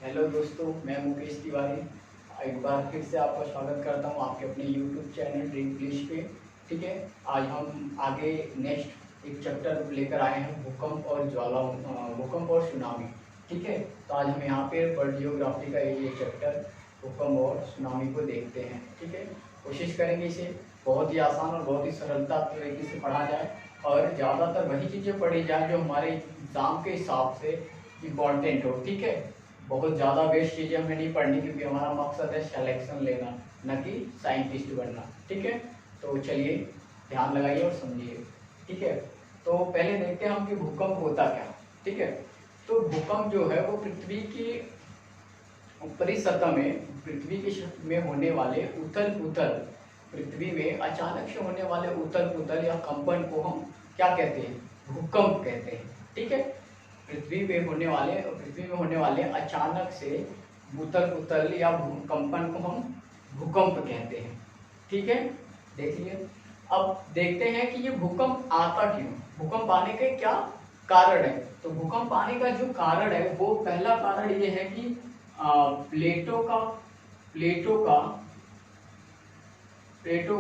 Hello दोस्तों, मैं मुकेश तिवारी एक बार फिर से आपका स्वागत करता हूं आपके अपने यूट्यूब चैनल ड्रीम प्लेस पे। ठीक है, आज हम आगे नेक्स्ट एक चैप्टर लेकर आए हैं, भूकंप और सुनामी। ठीक है, तो आज हम यहाँ पे वर्ल्ड जियोग्राफी का ये चैप्टर भूकंप और सुनामी को देखते हैं। ठीक है, कोशिश करेंगे इसे बहुत ही आसान और बहुत ही सरलता तरीके से पढ़ा जाए और ज़्यादातर वही चीज़ें पढ़ी जाए जो हमारे एग्ज़ाम के हिसाब से इम्पॉर्टेंट हो। ठीक है, बहुत ज़्यादा वेस्ट चीज़ें हमें नहीं पढ़नी क्योंकि हमारा मकसद है सिलेक्शन लेना, न कि साइंटिस्ट बनना। ठीक है, तो चलिए ध्यान लगाइए और समझिए। ठीक है, तो पहले देखते हैं हम कि भूकंप होता क्या। ठीक है, तो भूकंप जो है वो पृथ्वी की ऊपरी सतह में, पृथ्वी की में होने वाले उथल पुथल, पृथ्वी में अचानक से होने वाले उथल पुथल या कंपन को हम क्या कहते हैं? भूकंप कहते हैं। ठीक है, पृथ्वी में होने वाले अचानक से उथल पुथल या कंपन को हम भूकंप कहते हैं। ठीक है, देखिए अब देखते हैं कि ये भूकंप आता क्यों, भूकंप आने के क्या कारण है। तो भूकंप आने का जो कारण है वो पहला कारण ये है कि प्लेटों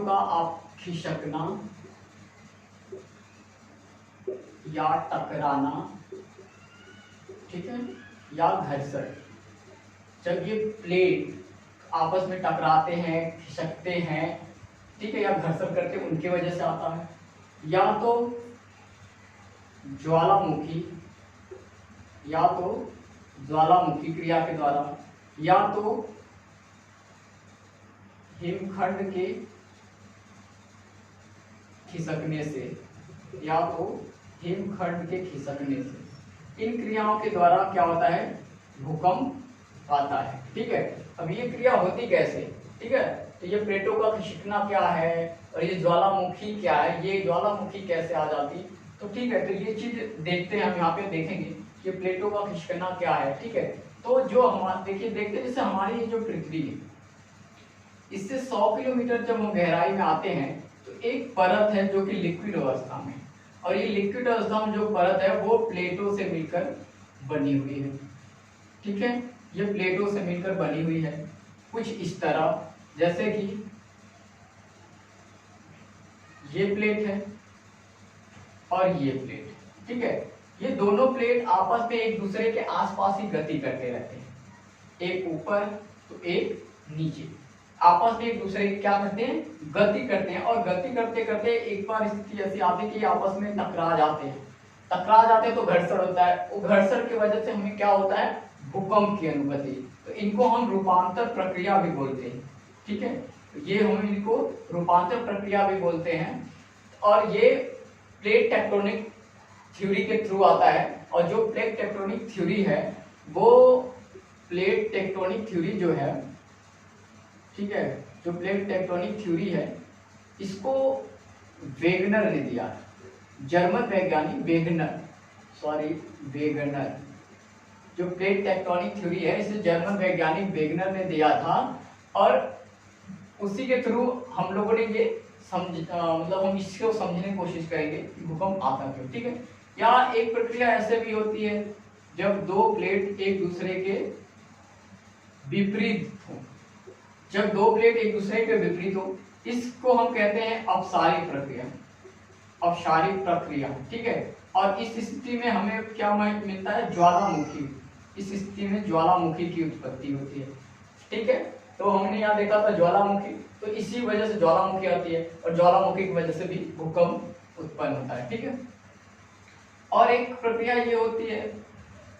का आप खिसकना या टकराना, ठीक है, या घर्षण। जब ये प्लेट आपस में टकराते हैं, खिसकते हैं, ठीक है, या घर्षण करते हैं, उनकी वजह से आता है। या तो ज्वालामुखी क्रिया के द्वारा, या तो हिमखंड के खिसकने से, इन क्रियाओं के द्वारा क्या होता है? भूकंप आता है। ठीक है, अब ये क्रिया होती कैसे? ठीक है, तो ये प्लेटों का खिसकना क्या है और ये ज्वालामुखी क्या है, ये ज्वालामुखी कैसे आ जाती? तो ठीक है, तो ये चीज देखते हैं, हम यहाँ पे देखेंगे कि प्लेटों का खिसकना क्या है। ठीक है, तो जो हमारे देखते हैं जैसे हमारी जो पृथ्वी है, इससे 100 किलोमीटर जब हम गहराई में आते हैं तो एक परत है जो कि लिक्विड अवस्था में, और ये लिक्विड अवस्था में जो परत है वो प्लेटों से मिलकर बनी हुई है। ठीक है, ये प्लेटों से मिलकर बनी हुई है कुछ इस तरह, जैसे कि ये प्लेट है और ये प्लेट। ठीक है, ये दोनों प्लेट आपस में एक दूसरे के आसपास ही गति करते रहते हैं, एक ऊपर तो एक नीचे, आपस में एक दूसरे की क्या करते हैं? गति करते हैं। और गति करते करते एक बार स्थिति ऐसी आती है कि आपस में टकरा जाते हैं तो घर्षण होता है। वो घर्षण की वजह से हमें क्या होता है? भूकंप की अनुभूति। तो इनको हम रूपांतर प्रक्रिया भी बोलते हैं। ठीक है, ये हम इनको रूपांतर प्रक्रिया भी बोलते हैं, और ये प्लेट टेक्टोनिक थ्योरी के थ्रू आता है। और जो प्लेट टेक्टोनिक थ्योरी है वो प्लेट टेक्टोनिक थ्योरी जो है, ठीक है, जो प्लेट टेक्टोनिक थ्योरी है इसको वेगनर ने दिया, जर्मन वैज्ञानिक वेगनर, जो प्लेट टेक्टोनिक थ्योरी है इसे जर्मन वैज्ञानिक वेगनर ने दिया था। और उसी के थ्रू हम लोगों ने ये मतलब हम इसको समझने की कोशिश करेंगे कि भूकंप आता क्यों। ठीक है, या एक प्रक्रिया ऐसे भी होती है जब दो प्लेट एक दूसरे के विपरीत हो, इसको हम कहते हैं अपसारिक प्रक्रिया। ठीक है, और इस स्थिति में हमें क्या मिलता है? ज्वालामुखी। इस स्थिति में ज्वालामुखी की उत्पत्ति होती है। ठीक है, तो हमने यहाँ देखा था ज्वालामुखी, तो इसी वजह से ज्वालामुखी आती है, और ज्वालामुखी की वजह से भी भूकंप उत्पन्न होता है। ठीक है, और एक प्रक्रिया ये होती है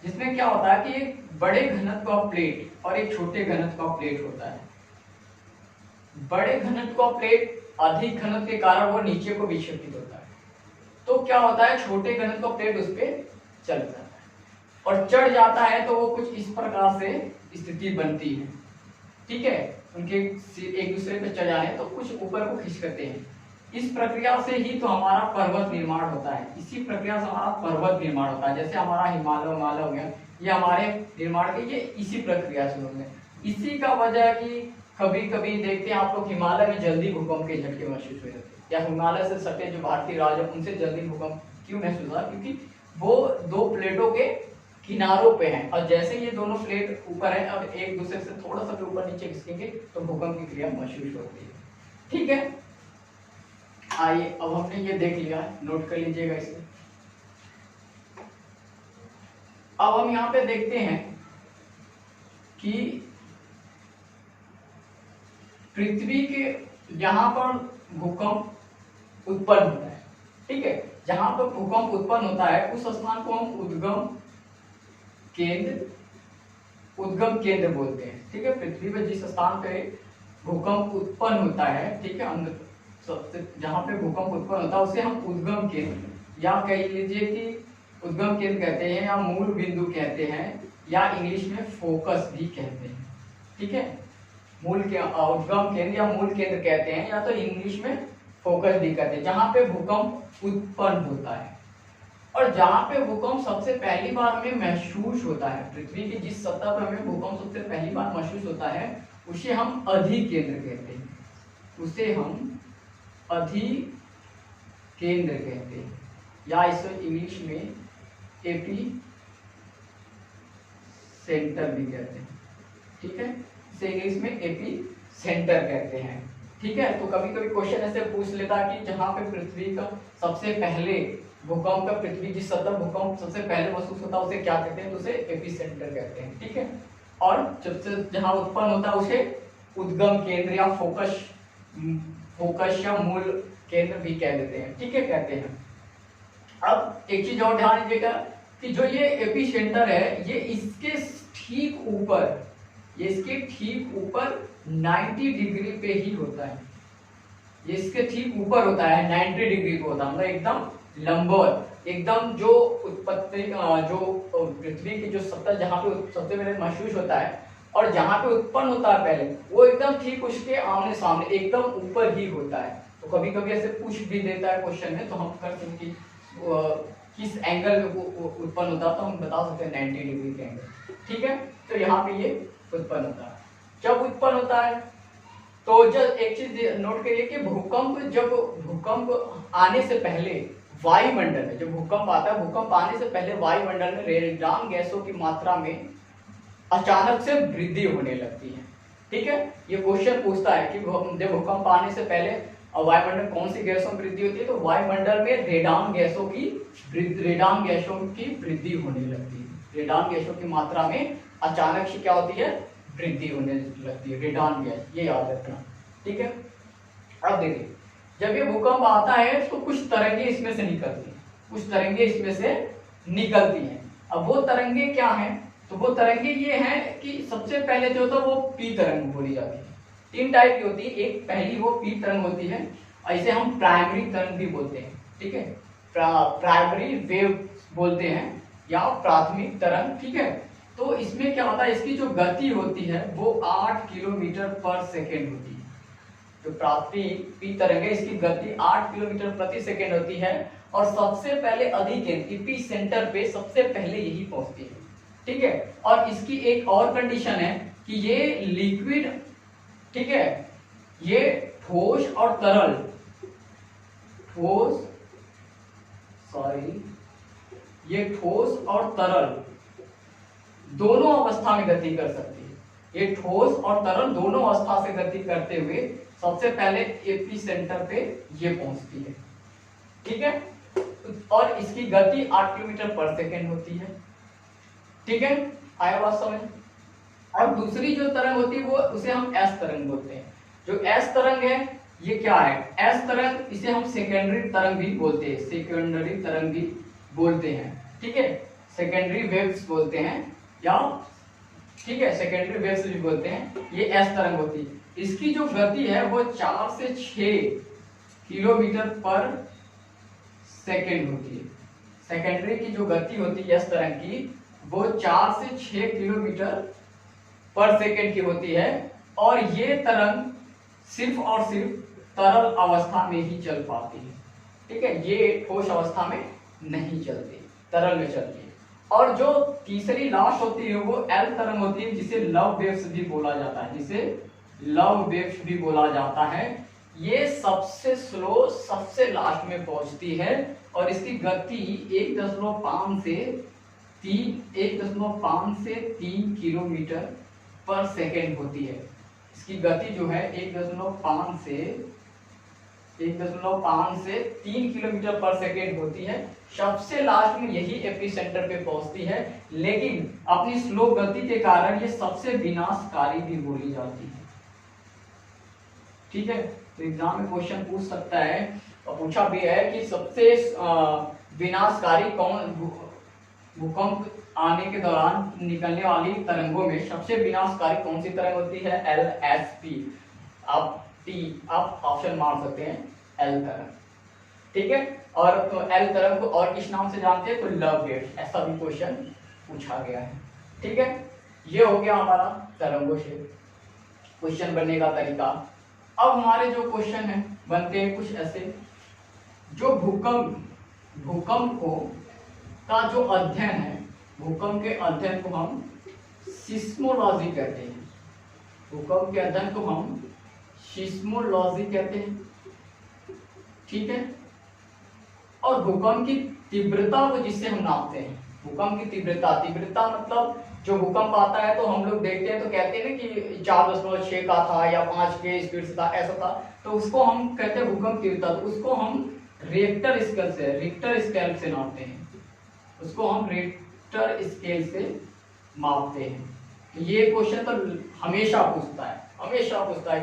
जिसमें क्या होता है कि एक बड़े घनत्व का प्लेट और एक छोटे घनत्व का प्लेट होता है। बड़े घनत्व का प्लेट अधिक घनत्व के कारण वो नीचे को विक्षेपित होता है, तो क्या होता है? छोटे घनत्व का प्लेट उस पर चढ़ जाता है, और चढ़ जाता है तो वो कुछ इस प्रकार से स्थिति बनती है। ठीक है, उनके एक दूसरे पे चढ़ जाने तो कुछ ऊपर को खींच करते हैं। इस प्रक्रिया से ही तो हमारा पर्वत निर्माण होता है, इसी प्रक्रिया से हमारा पर्वत निर्माण होता है। जैसे हमारा हिमालय हो गया, ये हमारे निर्माण के ये इसी प्रक्रिया से होंगे। इसी का वजह है कि कभी कभी देखते हैं आप लोग हिमालय में जल्दी भूकंप के झटके महसूस हुए थे, या हिमालय से सटे जो भारतीय राज्य उनसे जल्दी भूकंप क्यों महसूस हुआ? क्योंकि वो दो प्लेटों के किनारों पे हैं, और जैसे ये दोनों प्लेट ऊपर है और एक दूसरे से थोड़ा सा भी ऊपर नीचे खिसकेंगे तो भूकंप की क्रिया महसूस होती है। ठीक है, आइए अब हमने ये देख लिया, नोट कर लीजिएगा इसे। अब हम यहाँ पे देखते हैं कि पृथ्वी के जहां पर भूकंप उत्पन्न होता है, ठीक है, जहां पर भूकंप उत्पन्न होता है उस स्थान को हम उद्गम केंद्र बोलते हैं। ठीक है, पृथ्वी पर जिस स्थान पे भूकंप उत्पन्न होता है, ठीक है, सबसे जहां पे भूकंप उत्पन्न होता है उसे हम उद्गम केंद्र या कह लीजिए कि उद्गम केंद्र कहते हैं, या मूल बिंदु कहते हैं, या इंग्लिश में फोकस भी कहते हैं। ठीक है, उद्गम केंद्र या मूल केंद्र कहते हैं, या तो इंग्लिश में फोकस भी कहते हैं, जहां पे भूकंप उत्पन्न होता है। और जहां पे भूकंप सबसे पहली बार हमें महसूस होता है, पृथ्वी की जिस सतह पर हमें भूकंप सबसे पहली बार महसूस होता है उसे हम अधिकेंद्र कहते हैं, उसे हम अधिकेंद्र कहते हैं, या इसे इंग्लिश में एपी सेंटर भी कहते हैं। ठीक है, इसे इंग्लिश में एपी सेंटर कहते हैं। ठीक है, तो कभी कभी क्वेश्चन ऐसे पूछ लेता कि जहां पे पृथ्वी का सबसे पहले भूकंप का पृथ्वी जिस सतह भूकंप सबसे पहले महसूस होता है उसे क्या कहते हैं, तो उसे एपी सेंटर कहते हैं। ठीक है, और जबसे जहां उत्पन्न होता है उसे उद्गम केंद्र या फोकस या मूल केंद्र भी कह देते हैं। ठीक है, कहते हैं। अब एक चीज और ध्यान दीजिएगा कि जो ये एपी सेंटर है ये इसके ठीक ऊपर 90 डिग्री पे ही होता है, ये इसके ठीक ऊपर होता है, 90 डिग्री पे होता है, मतलब एकदम लंबवत, एकदम जो उत्पत्ति जो पृथ्वी की जो सतह जहाँ पे सबसे पहले महसूस होता है और जहाँ पे उत्पन्न होता है पहले, वो एकदम ठीक उसके आमने सामने एकदम ऊपर ही होता है। तो कभी कभी ऐसे पूछ भी देता है क्वेश्चन में, तो हम कर सकते हैं कि किस एंगल में वो उत्पन्न होता है, तो हम बता सकते हैं 90 डिग्री के एंगल। ठीक है, तो यहाँ पे ये उत्पन्न होता है। जब उत्पन्न होता है तो जब एक चीज नोट करिए कि जब भूकंप आने से पहले वायुमंडल में, जब भूकंप आता है, भूकंप आने से पहले वायुमंडल में रेडान गैसों की मात्रा में अचानक से वृद्धि होने लगती है। ठीक है, ये क्वेश्चन पूछता है कि जब भूकंप आने से पहले वायुमंडल कौन सी गैसों में वृद्धि होती है, तो वायुमंडल में रेडान गैसों की वृद्धि होने लगती है। रेडान गैसों की मात्रा में अचानक से क्या होती है, वृद्धि होने लगती है, रेडान गैस, ये याद रखना। ठीक है, अब देखिए जब ये भूकंप आता है तो कुछ तरंगे इसमें से निकलती हैं। अब वो तरंगे क्या हैं, तो वो तरंगे ये हैं कि सबसे पहले जो होता है वो पी तरंग बोली जाती है। 3 टाइप की होती है, एक पहली वो पी तरंग होती है, इसे हम प्राइमरी तरंग भी बोलते हैं। ठीक है, प्राइमरी वेव बोलते हैं या प्राथमिक तरंग। ठीक है, तो इसमें क्या होता है, इसकी जो गति होती है वो 8 किलोमीटर पर सेकेंड होती है। जो प्राथमिक पी तरंग है इसकी गति 8 किलोमीटर प्रति सेकेंड होती है, और सबसे पहले अधिकेंद्र एपी सेंटर पे सबसे पहले यही पहुंचती है। ठीक है, और इसकी एक और कंडीशन है कि ये लिक्विड, ठीक है, ये ठोस और तरल दोनों अवस्था में गति कर सकती है। ये ठोस और तरल दोनों अवस्था से गति करते हुए सबसे पहले एपी सेंटर पे ये पहुंचती है। ठीक है, और इसकी गति 8 किलोमीटर पर सेकेंड होती है। ठीक है, आया बात समझ। और दूसरी जो तरंग होती है वो उसे हम एस तरंग बोलते हैं। जो एस तरंग है ये क्या है, एस तरंग, इसे हम सेकेंडरी तरंग भी बोलते हैं। ठीक है, सेकेंडरी वेव्स बोलते हैं, या ठीक है सेकेंडरी वेव्स भी बोलते हैं। ये एस तरंग होती है, इसकी जो गति है वो 4 से 6 किलोमीटर पर सेकेंड होती है। सेकेंडरी की जो गति होती है एस तरंग की वो 4 से 6 किलोमीटर पर सेकेंड की होती है, और ये तरंग सिर्फ और सिर्फ तरल अवस्था में ही चल पाती है। ठीक है, ये ठोस अवस्था में नहीं चलती, तरल में चलती है। और जो तीसरी लास्ट होती है वो एल तरंग होती है, जिसे लव वेव्स भी बोला जाता है। ये सबसे स्लो, सबसे लास्ट में पहुंचती है, और इसकी गति 1.5 से 1.5 से 3 किलोमीटर पर सेकेंड होती है। इसकी गति जो है 1.5 से 3 किलोमीटर पर सेकेंड होती है। सबसे लास्ट में यही एपिसेंटर पे पहुंचती है, लेकिन अपनी स्लो गति के कारण ये सबसे विनाशकारी भी बोली जाती है। ठीक है, तो एग्जाम में क्वेश्चन पूछ सकता है और पूछा भी है कि सबसे विनाशकारी कौन, भूकंप आने के दौरान निकलने वाली तरंगों में सबसे विनाशकारी कौन सी तरंग होती है? LSP। आप ऑप्शन मार सकते हैं L तरंग। ठीक है, और तो L तरंग को और किस नाम से जानते हैं? तो लव वेव्स, ऐसा भी क्वेश्चन पूछा गया है। ठीक है, ये हो गया हमारा तरंगों से क्वेश्चन बनने का तरीका। अब हमारे जो क्वेश्चन है बनते हैं कुछ ऐसे, जो भूकंप को का जो अध्ययन है, भूकंप के अध्ययन को हम सिस्मोलॉजी कहते हैं। भूकंप के अध्ययन को हम सिस्मोलॉजी कहते हैं। ठीक है, और भूकंप की तीव्रता को जिससे हम नापते हैं, भूकंप की तीव्रता मतलब जो भूकंप आता है तो हम लोग देखते हैं तो कहते हैं ना कि 4.6 का था या 5 के स्पीड से था, ऐसा था, तो उसको हम कहते हैं भूकंप तीव्रता। तो उसको हम रिक्टर स्केल से नापते हैं, उसको हम रिक्टर स्केल से मापते हैं। ये क्वेश्चन तो हमेशा पूछता है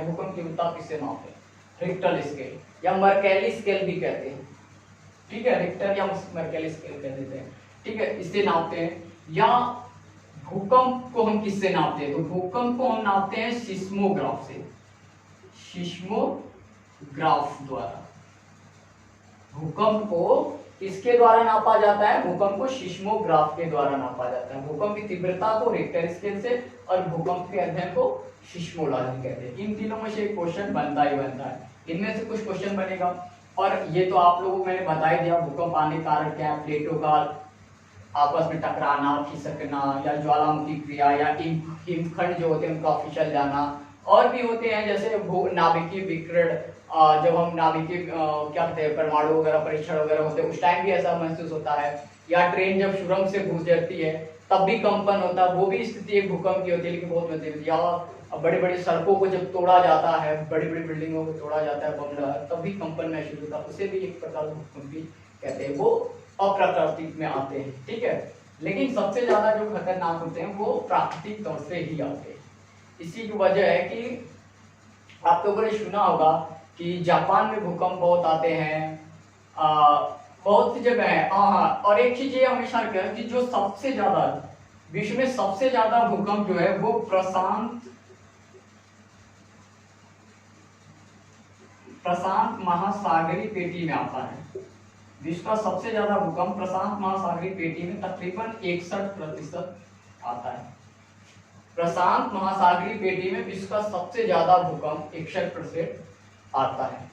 भूकंप तीव्रता किससे नापते हैं? रिक्टर स्केल या मर्केली स्केल भी कहते हैं। ठीक है, रिक्टर या मर्केली स्केल कह देते हैं। ठीक है, इससे नापते हैं। या भूकंप को हम किससे नापते हैं? तो भूकंप को हम नापते हैं सिस्मोग्राफ से, सिस्मोग्राफ द्वारा। भूकंप को किसके द्वारा नापा जाता है? भूकंप को सिस्मोग्राफ के द्वारा नापा जाता है। भूकंप की तीव्रता को रिक्टर स्केल से और भूकंप के अध्ययन को सिस्मोलॉजी कहते हैं। इन तीनों में से एक क्वेश्चन बनता ही बनता है, इनमें से कुछ क्वेश्चन बनेगा। और ये तो आप लोगों को मैंने बता ही दिया, भूकंप आने के कारण क्या है, प्लेटों का आपस में टकराना, खिसकना, या ज्वालामुखी क्रिया, या हिमखंड जो होते हैं उनका फिसल जाना, और भी होते हैं जैसे नाभिकीय विकिरण, जब हम नाभिकीय क्या कहते हैं परमाणु वगैरह परीक्षण वगैरह होते हैं उस टाइम भी ऐसा महसूस होता है। या ट्रेन जब सुरंग से गुजरती है तब भी कंपन होता है, वो भी स्थिति एक भूकंप की होती है, लेकिन बहुत महत्वपूर्ण। या बड़ी बड़ी सड़कों को जब तोड़ा जाता है, बड़ी बड़ी बिल्डिंगों को तोड़ा जाता है बम, तब भी कंपन महसूस होता है, उसे भी एक प्रकार भूकंप भी कहते हैं। वो अप्राकृतिक में आते हैं। ठीक है, लेकिन सबसे ज्यादा जो खतरनाक होते हैं वो प्राकृतिक तौर से ही आते हैं। इसी की वजह है कि आप लोगों ने सुना होगा कि जापान में भूकंप बहुत आते हैं, बहुत सी जगह है। हाँ, और एक चीज ये हमेशा कहें कि जो सबसे ज्यादा विश्व में सबसे ज्यादा भूकंप जो है वो प्रशांत महासागरीय पेटी में आता है। विश्व का सबसे ज्यादा भूकंप प्रशांत महासागरीय पेटी में तकरीबन 61% आता है। प्रशांत महासागरीय पेटी में विश्व का सबसे ज्यादा भूकंप 61% आता है।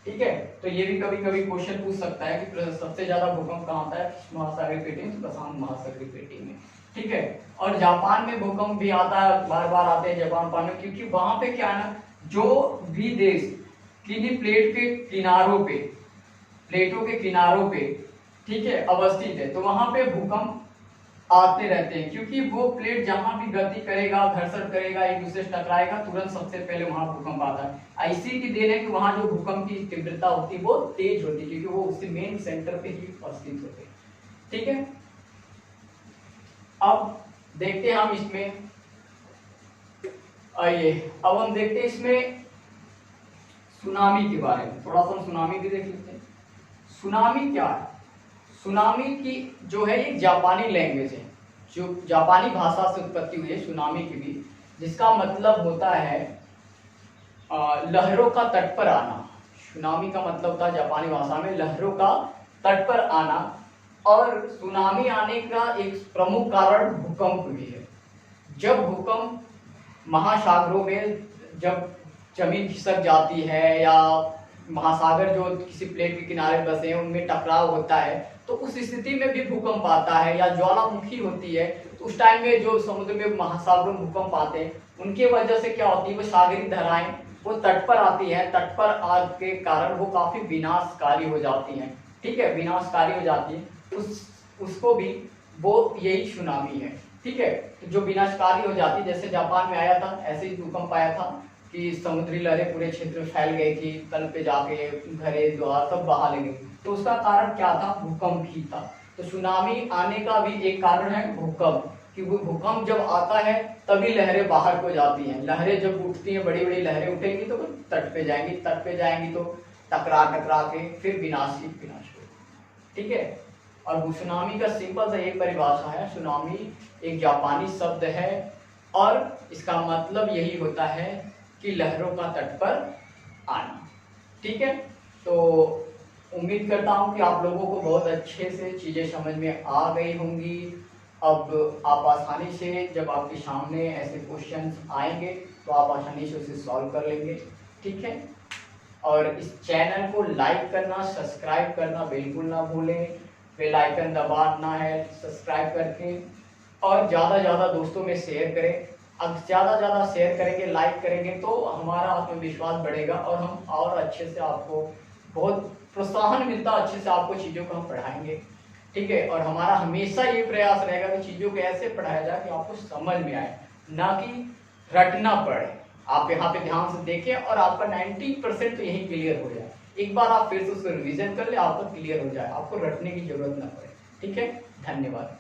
ठीक है, तो ये भी कभी कभी क्वेश्चन पूछ सकता है कि सबसे ज्यादा भूकंप कहाँ आता है? महासागरीय पेटी में, प्रशांत महासागरीय पेटी में। ठीक है, और जापान में भूकंप भी आता है, बार बार आते हैं जापान में, क्योंकि वहां पे क्या है ना, जो भी देश किन्हीं प्लेट के किनारों पे, प्लेटों के किनारों पे, ठीक है, अवस्थित है, तो वहां पे भूकंप आते रहते हैं, क्योंकि वो प्लेट जहां भी गति करेगा, घर्षण करेगा, एक दूसरे से टकराएगा, तुरंत सबसे पहले वहां भूकंप आता है। इसी की देन है कि वहां जो भूकंप की तीव्रता होती है वो तेज होती है, क्योंकि वो उससे मेन सेंटर पे ही उपस्थित होते हैं। ठीक है, अब देखते हैं हम इसमें, आइए अब हम देखते हैं इसमें सुनामी के बारे में। थोड़ा सा सुनामी भी देख लेते हैं। सुनामी क्या है? सुनामी की जो है एक जापानी लैंग्वेज है, जो जापानी भाषा से उत्पत्ति हुई है सुनामी की भी, जिसका मतलब होता है लहरों का तट पर आना। सुनामी का मतलब होता है जापानी भाषा में लहरों का तट पर आना। और सुनामी आने का एक प्रमुख कारण भूकंप भी है। जब भूकंप महासागरों में, जब जमीन खिसक जाती है या महासागर जो किसी प्लेट के किनारे बसे हैं उनमें टकराव होता है, तो उस स्थिति में भी भूकंप आता है। या ज्वालामुखी होती है तो उस टाइम में जो समुद्र में महासागरों में भूकंप आते हैं, उनके वजह से क्या होती है, वो सागरीय धाराएं वो तट पर आती है। तट पर आने के कारण वो काफी विनाशकारी हो जाती हैं। ठीक है, विनाशकारी हो जाती है। उसको भी वो यही सुनामी है। ठीक है, तो जो विनाशकारी हो जाती, जैसे जापान में आया था ऐसे ही भूकंप आया था कि समुद्री लहरें पूरे क्षेत्र में फैल गई थी, तल पे जाके घरे द्वार सब बहा ले गई। तो उसका कारण क्या था? भूकंप ही था। तो सुनामी आने का भी एक कारण है भूकंप, क्योंकि भूकंप जब आता है तभी लहरें बाहर को जाती हैं। लहरें जब उठती हैं, बड़ी बड़ी लहरें उठेंगी तो तट पे जाएंगी, तट पे जाएंगी तो टकरा टकरा के फिर विनाश हो। ठीक है, और सुनामी का सिंपल सा एक परिभाषा है, सुनामी एक जापानी शब्द है और इसका मतलब यही होता है कि लहरों का तट पर आना। ठीक है, तो उम्मीद करता हूँ कि आप लोगों को बहुत अच्छे से चीज़ें समझ में आ गई होंगी। अब आप आसानी से, जब आपके सामने ऐसे क्वेश्चंस आएंगे तो आप आसानी से उसे सॉल्व कर लेंगे। ठीक है, और इस चैनल को लाइक करना, सब्सक्राइब करना बिल्कुल ना भूलें। बेल आइकन दबाना है सब्सक्राइब करके, और ज़्यादा ज़्यादा दोस्तों में शेयर करें। अब ज़्यादा ज़्यादा शेयर करेंगे, लाइक करेंगे तो हमारा आत्मविश्वास बढ़ेगा और हम और अच्छे से आपको बहुत प्रोत्साहन मिलता, अच्छे से आपको चीज़ों को हम पढ़ाएंगे। ठीक है, और हमारा हमेशा ये प्रयास रहेगा कि चीज़ों को ऐसे पढ़ाया जाए कि आपको समझ में आए, ना कि रटना पड़े। आप यहाँ पे ध्यान से देखें और आपका 90% तो यही क्लियर हो जाए। एक बार आप फिर से उसको रिवीजन कर ले, आपको क्लियर हो जाए, आपको रटने की जरूरत ना पड़े। ठीक है, धन्यवाद।